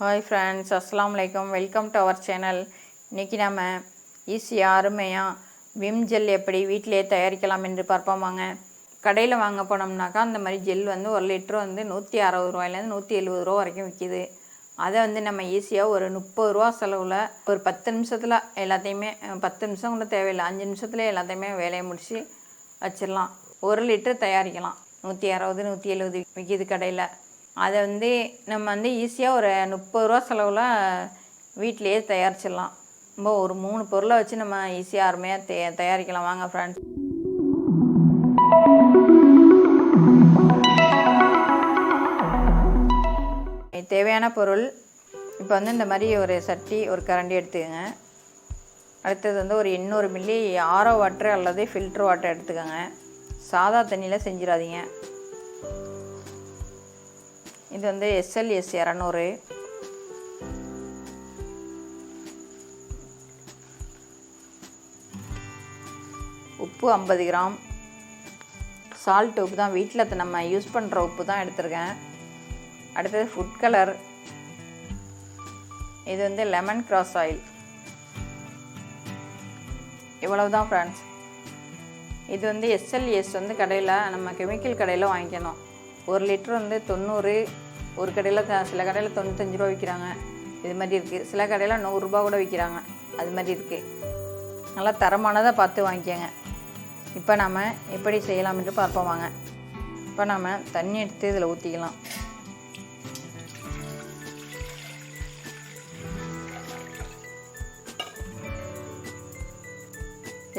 Hi friends, அஸ்ஸலாமு அலைக்கும். Welcome to our channel. இன்றைக்கி நம்ம ஈஸியாக அருமையாக விம் ஜெல் எப்படி வீட்டிலே தயாரிக்கலாம் என்று பார்ப்போம் வாங்க. கடையில் வாங்க போனோம்னாக்கா அந்த மாதிரி ஜெல் வந்து 1 லிட்டர் வந்து 160 ரூபாயிலேருந்து 170 ரூபா வரைக்கும் விற்கிது. அதை வந்து நம்ம ஈஸியாக ஒரு 30 ரூபா செலவில் ஒரு 10 நிமிஷத்தில் எல்லாத்தையுமே 10 நிமிஷம் கூட தேவையில்லை, 5 நிமிஷத்துலேயே எல்லாத்தையுமே வேலையை முடித்து வச்சிடலாம். 1 லிட்டர் தயாரிக்கலாம். 160 170 விற்கிது கடையில். அதை வந்து நம்ம வந்து ஈஸியாக ஒரு 30 ரூபா செலவில் வீட்டிலையே தயாரிச்சிடலாம். ரொம்ப ஒரு 3 பொருளை வச்சு நம்ம ஈஸியாக அருமையாக தயாரிக்கலாம் வாங்க ஃப்ரெண்ட்ஸ். தேவையான பொருள் இப்போ வந்து இந்த மாதிரி ஒரு சட்டி, ஒரு கரண்டி எடுத்துக்கோங்க. அடுத்தது வந்து ஒரு 800 மில்லி ஆரோ வாட்டர் அல்லது ஃபில்ட்ரு வாட்டர் எடுத்துக்கோங்க. சாதா தண்ணியில் செஞ்சிடாதீங்க. இது வந்து SLS 200. உப்பு 50 கிராம். சால்ட் உப்பு தான், வீட்டில் நம்ம யூஸ் பண்ணுற உப்பு தான் எடுத்துருக்கேன். அடுத்தது ஃபுட் கலர். இது வந்து லெமன் கிராஸ் ஆயில். இவ்வளவு தான் ஃப்ரெண்ட்ஸ். இது வந்து SLS வந்து கடையில் நம்ம கெமிக்கல் கடையில் வாங்கிக்கணும். 1 லிட்டர் வந்து 90, ஒரு கடையில் சில கடையில் 95 ரூபா விற்கிறாங்க. இது மாதிரி இருக்குது. சில கடையில் 100 ரூபா கூட விற்கிறாங்க. அது மாதிரி இருக்குது. நல்லா தரமானதாக பார்த்து வாங்கிக்கோங்க. இப்போ நம்ம எப்படி செய்யலாம் என்று பார்ப்போம் வாங்க. இப்போ நம்ம தண்ணி எடுத்து இதில் ஊற்றிக்கலாம்.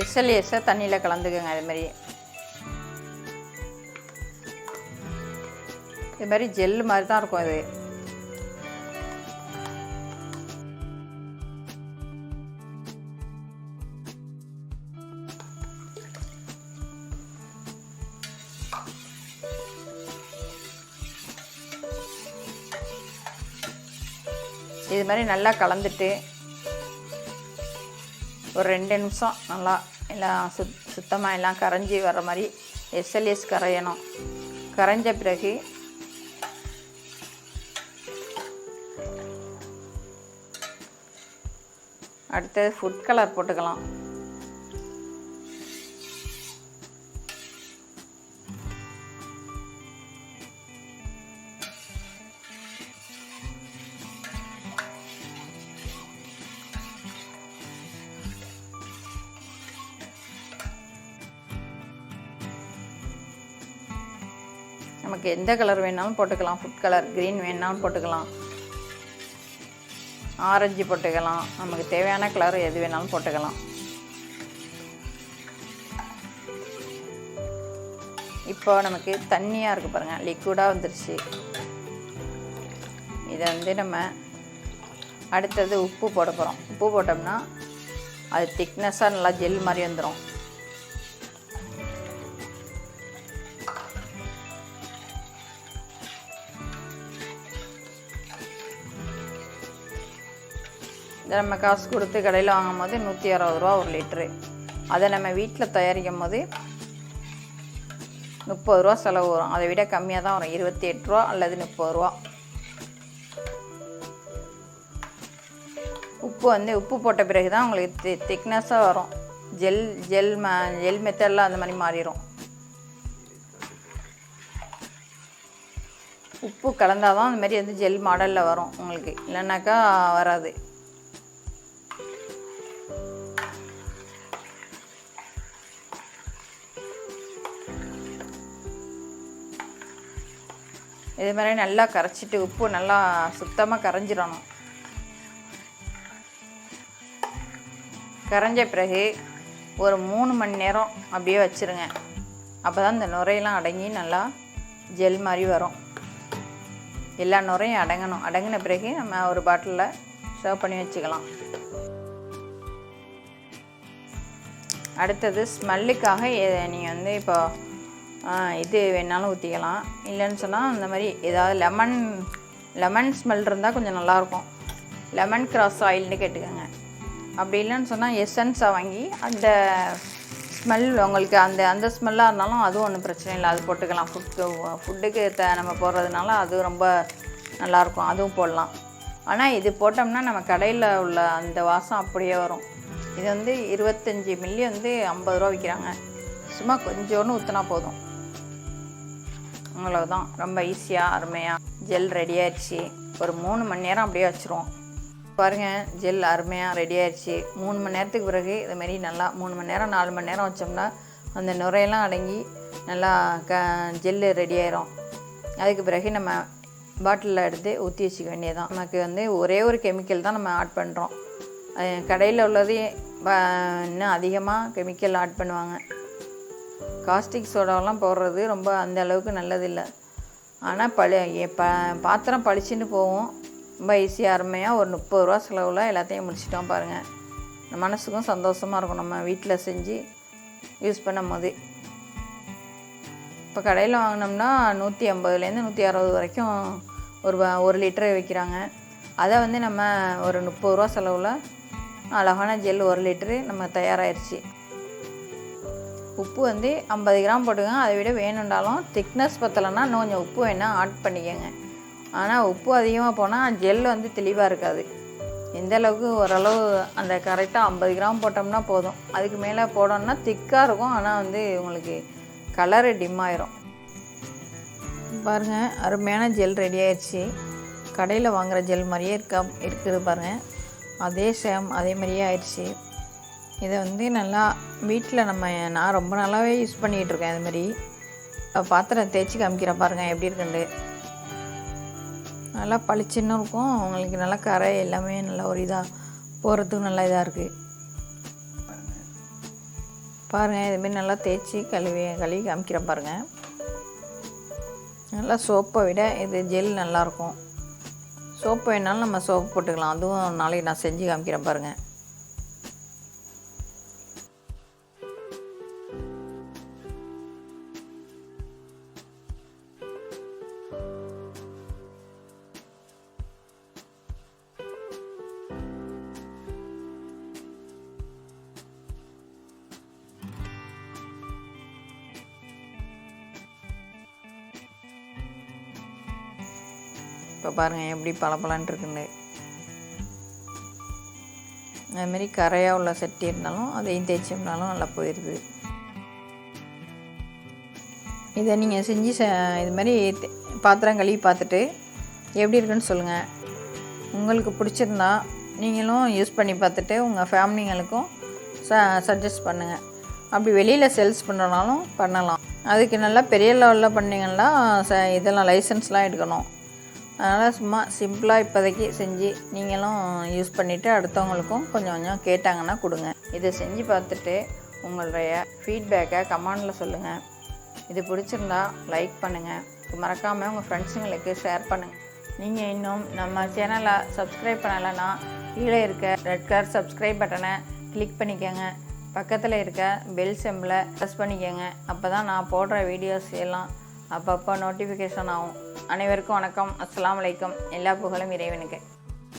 SLS தண்ணியில் கலந்துக்கோங்க. இது மாதிரி ஜெல் மாதிரி தான் இருக்கும். இது இது மாதிரி நல்லா கலந்துட்டு ஒரு 2 நிமிஷம் நல்லா எல்லாம் சுத்தமாக எல்லாம் கரைஞ்சி வர்ற மாதிரி SLS கரையணும். கரைஞ்ச பிறகு அடுத்தது ஃபுட் கலர் போட்டுக்கலாம். நமக்கு எந்த கலர் வேணாலும் போட்டுக்கலாம். ஃபுட் கலர் க்ரீன் வேணாலும் போட்டுக்கலாம், ஆரஞ்சு போட்டுக்கலாம். நமக்கு தேவையான கலர் எது வேணாலும் போட்டுக்கலாம். இப்போ நமக்கு தண்ணியாக இருக்குது பாருங்கள், லிக்விடாக வந்துருச்சு. இதை வந்து நம்ம அடுத்தது உப்பு போட போகிறோம். உப்பு போட்டோம்னா அது திக்னஸாக நல்லா ஜெல் மாதிரி வந்துடும். இதை நம்ம காசு கொடுத்து கடையில் வாங்கும் போது 160 ரூபா 1 லிட்ரு. அதை நம்ம வீட்டில் தயாரிக்கும் போது 30 ரூபா செலவு வரும். அதை விட கம்மியாக தான் வரும், 28 ரூபா அல்லது 30 ரூபா. உப்பு போட்ட பிறகு தான் உங்களுக்கு திக்னஸாக வரும். ஜெல் மெத்தடெலாம் அந்த மாதிரி மாறிடும். உப்பு கலந்தால் தான் அந்த மாதிரி வந்து ஜெல் மாடலில் வரும் உங்களுக்கு, இல்லைன்னாக்கா வராது. இது மாதிரி நல்லா கரைச்சிட்டு உப்பு நல்லா சுத்தமாக கரைஞ்சிடணும். கரைஞ்ச பிறகு ஒரு 3 மணி நேரம் அப்படியே வச்சுருங்க. அப்போ தான் இந்த நுரையெல்லாம் அடங்கி நல்லா ஜெல் மாதிரி வரும். எல்லா நுரையும் அடங்கணும். அடங்கின பிறகு நம்ம ஒரு பாட்டிலில் சர்வ் பண்ணி வச்சுக்கலாம். அடுத்தது ஸ்மெல்லுக்காக நீங்கள் வந்து இப்போ இது வேணாலும் ஊற்றிக்கலாம். இல்லைன்னு சொன்னால் அந்த மாதிரி ஏதாவது லெமன் ஸ்மெல் இருந்தால் கொஞ்சம் நல்லாயிருக்கும். லெமன் கிராஸ் ஆயில்னு கேட்டுக்கோங்க. அப்படி இல்லைன்னு சொன்னால் எசன்ஸாக வாங்கி அந்த ஸ்மெல் உங்களுக்கு அந்த ஸ்மெல்லாக இருந்தாலும் அதுவும் ஒன்றும் பிரச்சனை இல்லை, அது போட்டுக்கலாம். ஃபுட்டுக்கு நம்ம போடுறதுனால அது ரொம்ப நல்லாயிருக்கும், அதுவும் போடலாம். ஆனால் இது போட்டோம்னா நம்ம கடையில் உள்ள அந்த வாசம் அப்படியே வரும். இது வந்து 25 மில்லி வந்து 50 ரூபா விற்கிறாங்க. சும்மா கொஞ்சோன்னு ஊற்றினா போதும். அவ்வளோதான். ரொம்ப ஈஸியாக அருமையாக ஜெல் ரெடி ஆயிடுச்சு. ஒரு 3 மணி நேரம் அப்படியே வச்சுருவோம். பாருங்கள், ஜெல் அருமையாக ரெடி ஆயிடுச்சு. 3 மணி நேரத்துக்கு பிறகு இதுமாரி நல்லா 3 மணி நேரம் 4 மணி நேரம் வச்சோம்னா அந்த நுரையெல்லாம் அடங்கி நல்லா ஜெல்லு ரெடி ஆயிரும். அதுக்கு பிறகு நம்ம பாட்டிலில் எடுத்து ஊற்றி வச்சுக்க வேண்டியதான். நமக்கு வந்து ஒரே ஒரு கெமிக்கல் தான் நம்ம ஆட் பண்ணுறோம். கடையில் உள்ளது இன்னும் அதிகமாக கெமிக்கல் ஆட் பண்ணுவாங்க. காஸ்டிக் சோடாவெல்லாம் போடுறது ரொம்ப அந்த அளவுக்கு நல்லதில்லை. ஆனால் பாத்திரம் பளிச்சுன்னு போகும். ரொம்ப ஈஸியாக அருமையாக ஒரு 30 ரூபா செலவில் எல்லாத்தையும் முடிச்சிட்டோம் பாருங்கள். மனசுக்கும் சந்தோஷமாக இருக்கும் நம்ம வீட்டில் செஞ்சு யூஸ் பண்ணும் போது. இப்போ கடையில் வாங்கினோம்னா 150லேருந்து 160 வரைக்கும் ஒரு லிட்டரு விற்கிறாங்க. அதை வந்து நம்ம ஒரு 30 ரூபா செலவில் அழகான ஜெல் 1 லிட்டரு நம்ம தயாராகிடுச்சு. உப்பு வந்து 50 கிராம் போட்டுக்கோங்க. அதை விட வேணுண்டாலும் திக்னஸ் பத்தலைன்னா இன்னும் கொஞ்சம் உப்பு வேணால் ஆட் பண்ணிக்கோங்க. ஆனால் உப்பு அதிகமாக போனால் ஜெல் வந்து தெளிவாக இருக்காது. எந்த அளவுக்கு ஓரளவு அந்த கரெக்டாக 50 கிராம் போட்டோம்னா போதும். அதுக்கு மேலே போடணும்னா திக்காக இருக்கும். ஆனால் வந்து உங்களுக்கு கலரு டிம் ஆயிரும். பாருங்கள், அருமையான ஜெல் ரெடி ஆயிடுச்சு. கடையில் வாங்குகிற ஜெல் மாதிரியே இருக்குது பாருங்கள். அதே மாதிரியே ஆயிடுச்சு. இதை வந்து நல்லா வீட்டில் நான் ரொம்ப நாளாகவே யூஸ் பண்ணிகிட்ருக்கேன். இதுமாதிரி பாத்திரம் தேய்ச்சி காமிக்கிறேன் பாருங்கள் எப்படி இருக்குண்டு. நல்லா பளிச்சுன்னு இருக்கும். உங்களுக்கு நல்லா கரை எல்லாமே நல்லா ஒரு இதாக போகிறதுக்கு நல்லா இதாக இருக்குது பாருங்கள். இதுமாரி நல்லா தேய்ச்சி கழுவி காமிக்கிறேன் பாருங்கள். நல்லா சோப்பை விட இது ஜெல் நல்லாயிருக்கும். சோப்பு வேணாலும் நம்ம சோப்பு போட்டுக்கலாம். அதுவும் நாளைக்கு நான் செஞ்சு காமிக்கிறேன் பாருங்கள். இப்போ பாருங்கள் எப்படி பளபளன்னு இருக்குன்னு. அதுமாரி கரையாக உள்ள சட்டி இருந்தாலும் அதையும் தேய்ச்சோம்னாலும் நல்லா போயிடுது. இதை நீங்கள் செஞ்சு இது மாதிரி பாத்திரம் கழுவி பார்த்துட்டு எப்படி இருக்குன்னு சொல்லுங்கள். உங்களுக்கு பிடிச்சிருந்தா நீங்களும் யூஸ் பண்ணி பார்த்துட்டு உங்கள் ஃபேமிலிங்களுக்கும் சஜஸ்ட் பண்ணுங்கள். அப்படி வெளியில் சேல்ஸ் பண்ணுறனாலும் பண்ணலாம். அதுக்கு நல்லா பெரிய லெவலில் பண்ணிங்கன்னா இதெல்லாம் லைசன்ஸ்லாம் எடுக்கணும். அதனால் சும்மா சிம்பிளாக இப்போதைக்கு செஞ்சு நீங்களும் யூஸ் பண்ணிவிட்டு அடுத்தவங்களுக்கும் கொஞ்சம் கொஞ்சம் கேட்டாங்கன்னா கொடுங்க. இதை செஞ்சு பார்த்துட்டு உங்களுடைய ஃபீட்பேக்கை கமெண்டில் சொல்லுங்கள். இது பிடிச்சிருந்தா லைக் பண்ணுங்கள். மறக்காமல் உங்கள் ஃப்ரெண்ட்ஸுங்களுக்கு ஷேர் பண்ணுங்கள். நீங்கள் இன்னும் நம்ம சேனலை சப்ஸ்கிரைப் பண்ணலைன்னா கீழே இருக்க ரெட் கலர் சப்ஸ்கிரைப் பட்டனை கிளிக் பண்ணிக்கோங்க. பக்கத்தில் இருக்க பெல் சிம்பிளை ப்ரெஸ் பண்ணிக்கோங்க. அப்போ தான் நான் போடுற வீடியோஸ் எல்லாம் அப்பப்போ நோட்டிஃபிகேஷன் ஆகும். அனைவருக்கும் வணக்கம். அஸ்ஸலாமு அலைக்கும். எல்லா புகழும் இறைவனுக்கு.